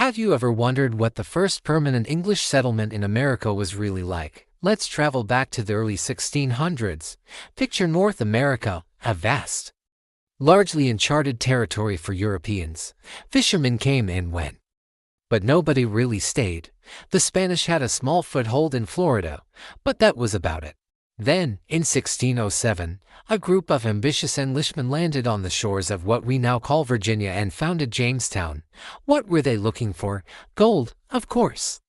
Have you ever wondered what the first permanent English settlement in America was really like? Let's travel back to the early 1600s. Picture North America, a vast, largely uncharted territory for Europeans. Fishermen came and went, but nobody really stayed. The Spanish had a small foothold in Florida, but that was about it. Then, in 1607, a group of ambitious Englishmen landed on the shores of what we now call Virginia and founded Jamestown. What were they looking for? Gold, of course.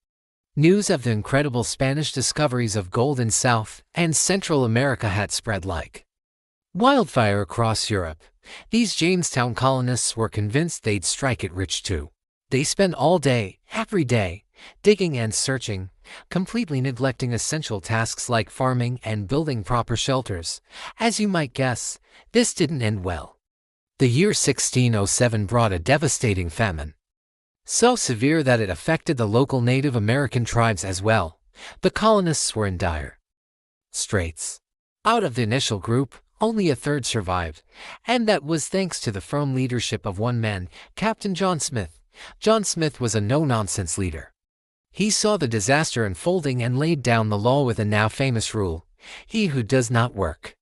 News of the incredible Spanish discoveries of gold in South and Central America had spread like wildfire across Europe. These Jamestown colonists were convinced they'd strike it rich too. They spent all day, every day, digging and searching, completely neglecting essential tasks like farming and building proper shelters. As you might guess, this didn't end well. The year 1607 brought a devastating famine, so severe that it affected the local Native American tribes as well. The colonists were in dire straits. Out of the initial group, only a third survived, and that was thanks to the firm leadership of one man, Captain John Smith. John Smith was a no-nonsense leader. He saw the disaster unfolding and laid down the law with a now famous rule: he who does not work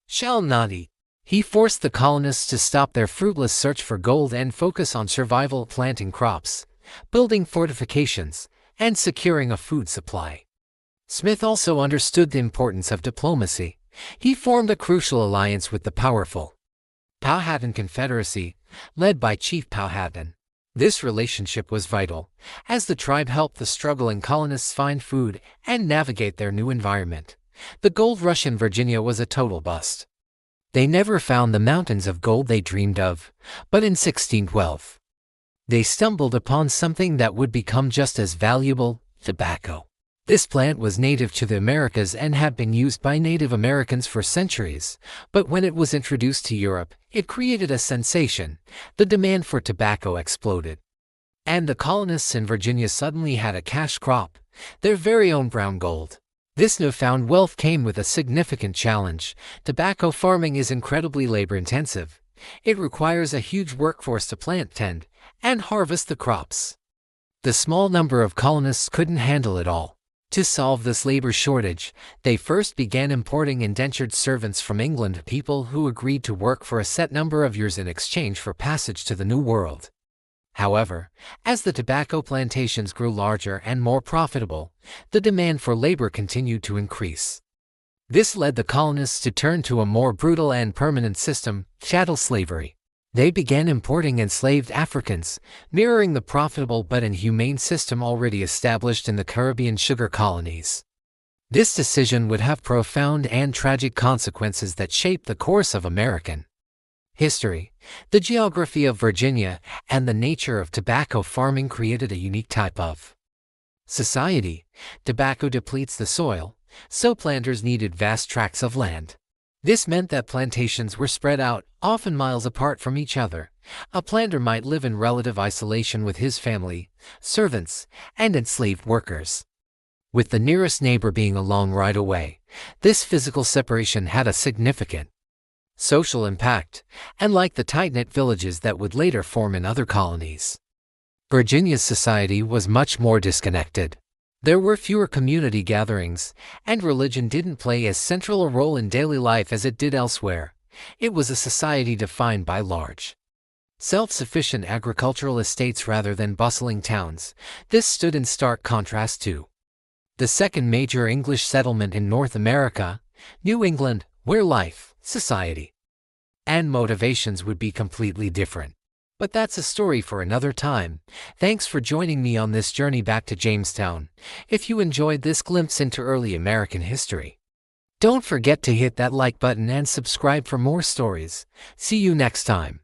shall not eat. He forced the colonists to stop their fruitless search for gold and focus on survival, planting crops, building fortifications, and securing a food supply. Smith also understood the importance of diplomacy. He formed a crucial alliance with the powerful Powhatan Confederacy, led by Chief Powhatan. This relationship was vital, as the tribe helped the struggling colonists find food and navigate their new environment. The gold rush in Virginia was a total bust. They never found the mountains of gold they dreamed of, but in 1612, they stumbled upon something that would become just as valuable: tobacco. This plant was native to the Americas and had been used by Native Americans for centuries, but when it was introduced to Europe, it created a sensation. The demand for tobacco exploded, and the colonists in Virginia suddenly had a cash crop, their very own brown gold. This newfound wealth came with a significant challenge. Tobacco farming is incredibly labor-intensive. It requires a huge workforce to plant, tend, and harvest the crops. The small number of colonists couldn't handle it all. To solve this labor shortage, they first began importing indentured servants from England, people who agreed to work for a set number of years in exchange for passage to the New World. However, as the tobacco plantations grew larger and more profitable, the demand for labor continued to increase. This led the colonists to turn to a more brutal and permanent system: chattel slavery. They began importing enslaved Africans, mirroring the profitable but inhumane system already established in the Caribbean sugar colonies. This decision would have profound and tragic consequences that shaped the course of American history. The geography of Virginia and the nature of tobacco farming created a unique type of society. Tobacco depletes the soil, so planters needed vast tracts of land. This meant that plantations were spread out, often miles apart from each other. A planter might live in relative isolation with his family, servants, and enslaved workers, with the nearest neighbor being a long ride away. This physical separation had a significant social impact, and like the tight-knit villages that would later form in other colonies, Virginia's society was much more disconnected. There were fewer community gatherings, and religion didn't play as central a role in daily life as it did elsewhere. It was a society defined by large, self-sufficient agricultural estates rather than bustling towns. This stood in stark contrast to the second major English settlement in North America, New England, where life, society, and motivations would be completely different. But that's a story for another time. Thanks for joining me on this journey back to Jamestown. If you enjoyed this glimpse into early American history, don't forget to hit that like button and subscribe for more stories. See you next time.